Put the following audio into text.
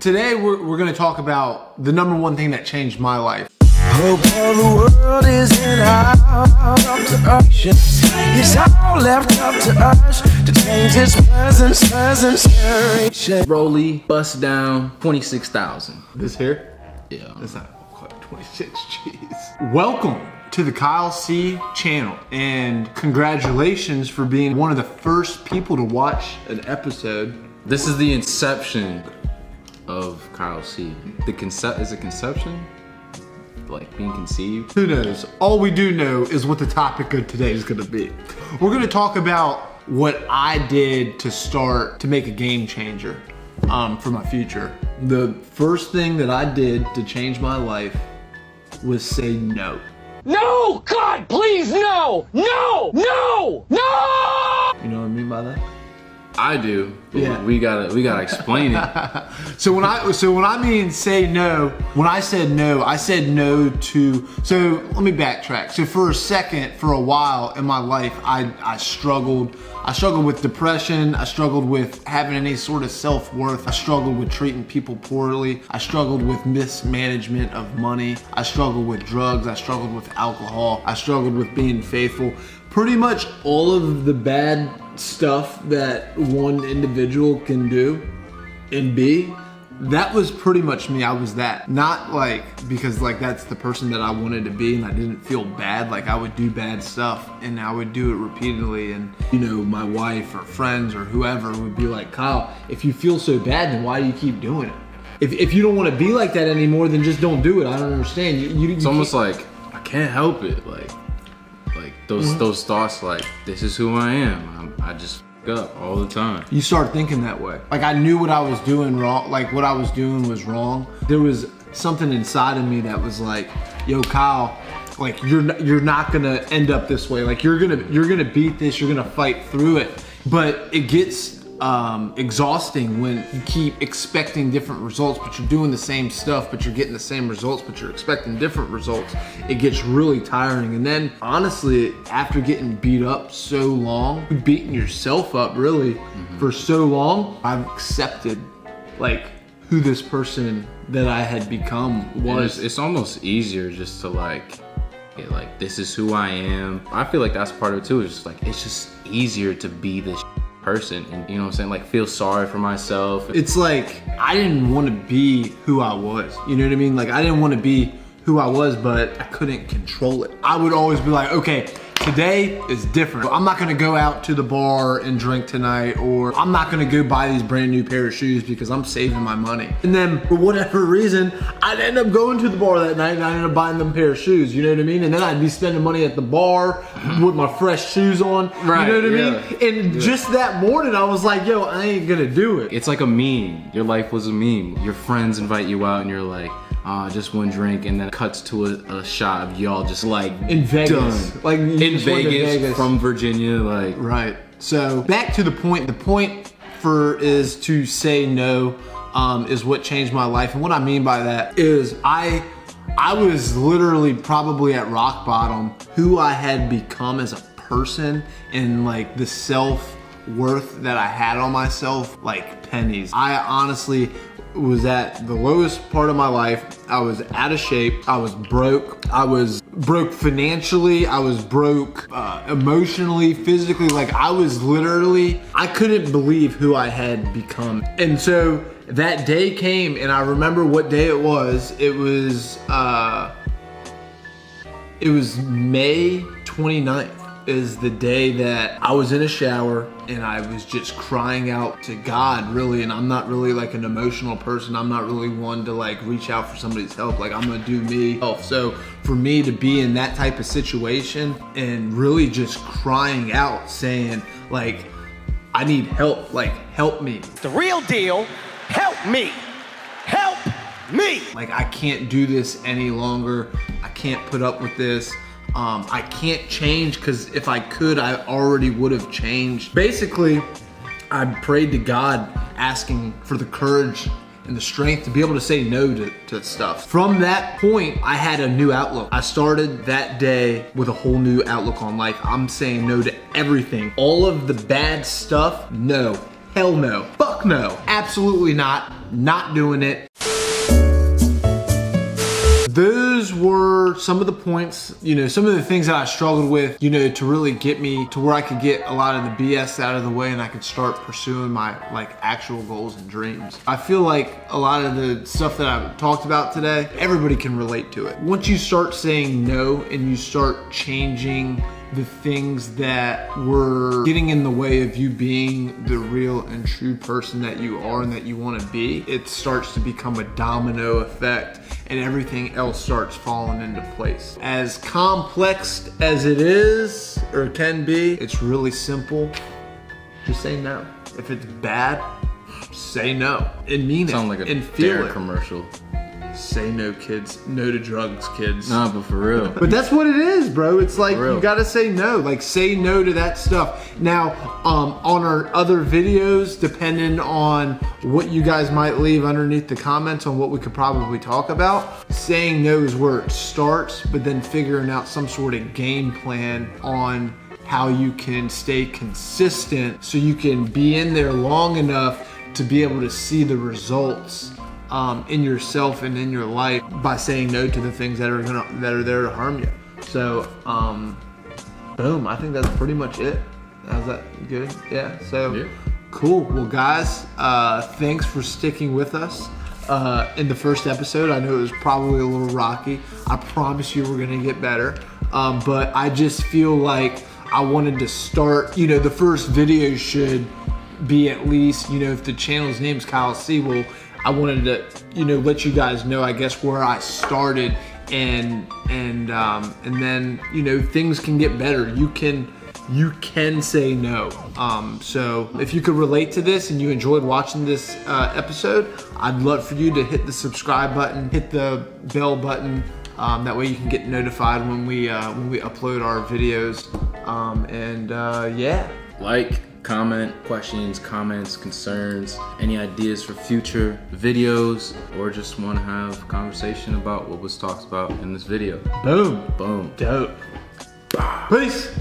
Today we're going to talk about the number one thing that changed my life. Hope all the world is in our observation. It's all left up to us to change this present situation. Rolly, bust down, 26,000. This here? Yeah. That's not quite 26, jeez. Welcome to the Kyle C channel, and congratulations for being one of the first people to watch an episode. This is the inception of Kyle C. Is it conception? Like being conceived? Who knows? All we do know is what the topic of today is gonna be. We're gonna talk about what I did to make a game changer for my future. The first thing that I did to change my life was say no. No! God, please, no! No! No! No! You know what I mean by that? I do. Yeah. We gotta explain it. So when I mean say no, when I said no to, so let me backtrack. So for a second, for a while in my life, I struggled with depression. I struggled with having any sort of self-worth. I struggled with treating people poorly. I struggled with mismanagement of money. I struggled with drugs. I struggled with alcohol. I struggled with being faithful. Pretty much all of the bad stuff that one individual can do and be, that was pretty much me. I was that. Not like, because like that's the person that I wanted to be and I didn't feel bad. Like I would do bad stuff and I would do it repeatedly, and you know, my wife or friends or whoever would be like, Kyle, if you feel so bad, then why do you keep doing it? If you don't want to be like that anymore, then just don't do it. I don't understand. It's almost like I can't help it. Like those thoughts, like this is who I am. I just f up all the time. You start thinking that way. Like I knew what I was doing wrong. Like what I was doing was wrong. There was something inside of me that was like, yo, Kyle, like you're not gonna end up this way. Like you're gonna beat this. You're gonna fight through it. But it gets exhausting when you keep expecting different results, but you're doing the same stuff, but you're getting the same results, but you're expecting different results. It gets really tiring. And then honestly, after getting beat up so long, beating yourself up really for so long, I've accepted like who this person that I had become was. It's almost easier just to like this is who I am. I feel like that's part of it too. It's just easier to be this person, and you know what I'm saying, like feel sorry for myself. It's like I didn't want to be who I was, you know what I mean? Like I didn't want to be who I was, but I couldn't control it. I would always be like, okay, today is different. I'm not gonna go out to the bar and drink tonight, or I'm not gonna go buy these brand new pair of shoes because I'm saving my money. And then for whatever reason, I'd end up going to the bar that night and I'd end up buying them pair of shoes, you know what I mean? And then I'd be spending money at the bar with my fresh shoes on, right, you know what I mean? And just that morning I was like, yo, I ain't gonna do it. It's like a meme. Your life was a meme. Your friends invite you out and you're like, just one drink, and then it cuts to a shot of y'all just like in Vegas, done. like in Vegas from Virginia, like right. So back to the point. The point is to say no is what changed my life, and what I mean by that is I was literally probably at rock bottom. Who I had become as a person and like the self-worth that I had on myself, like pennies. I honestly was at the lowest part of my life. I was out of shape. I was broke. I was broke financially. I was broke emotionally, physically. Like I was literally, I couldn't believe who I had become. And so that day came, and I remember what day it was. It was May 29th. Is the day that I was in a shower and I was just crying out to God, really. And I'm not really like an emotional person. I'm not really one to like reach out for somebody's help. Like I'm gonna do me. So for me to be in that type of situation and really just crying out saying like, I need help, like help me. The real deal, help me. Help me. Like I can't do this any longer. I can't put up with this. I can't change, because if I could, I already would have changed. Basically, I prayed to God asking for the courage and the strength to be able to say no to stuff. From that point, I had a new outlook. I started that day with a whole new outlook on life. I'm saying no to everything. All of the bad stuff, no. Hell no. Fuck no. Absolutely not. Not doing it. Those were some of the points, you know, some of the things that I struggled with, you know, to really get me to where I could get a lot of the BS out of the way and I could start pursuing my like actual goals and dreams. I feel like a lot of the stuff that I've talked about today, everybody can relate to it. Once you start saying no and you start changing the things that were getting in the way of you being the real and true person that you are and that you want to be, it starts to become a domino effect and everything else starts falling into place. As complex as it is or can be, it's really simple. Just say no. If it's bad, say no and mean it. Sound like a and feel Dare it. commercial. Say no, kids. No to drugs, kids. Nah, but for real. But that's what it is, bro. It's like For real. you gotta say no. Like say no to that stuff. Now, on our other videos, depending on what you guys might leave underneath the comments on what we could probably talk about, saying no is where it starts, but then figuring out some sort of game plan on how you can stay consistent so you can be in there long enough to be able to see the results in yourself and in your life by saying no to the things that are there to harm you. So boom, I think that's pretty much it. How's that good? Yeah, so Yeah. Cool. Well guys, thanks for sticking with us in the first episode. I know it was probably a little rocky. I promise you we're gonna get better, but I just feel like I wanted to start, you know, the first video should be at least, you know, if the channel's name's Kyle C, well, I wanted to, you know, let you guys know, I guess, where I started, and then, you know, things can get better. You can say no. So if you could relate to this and you enjoyed watching this episode, I'd love for you to hit the subscribe button, hit the bell button. That way you can get notified when we upload our videos. Yeah. Like, comment, questions, comments, concerns, any ideas for future videos, or just want to have a conversation about what was talked about in this video. Boom. Boom. Dope. Peace.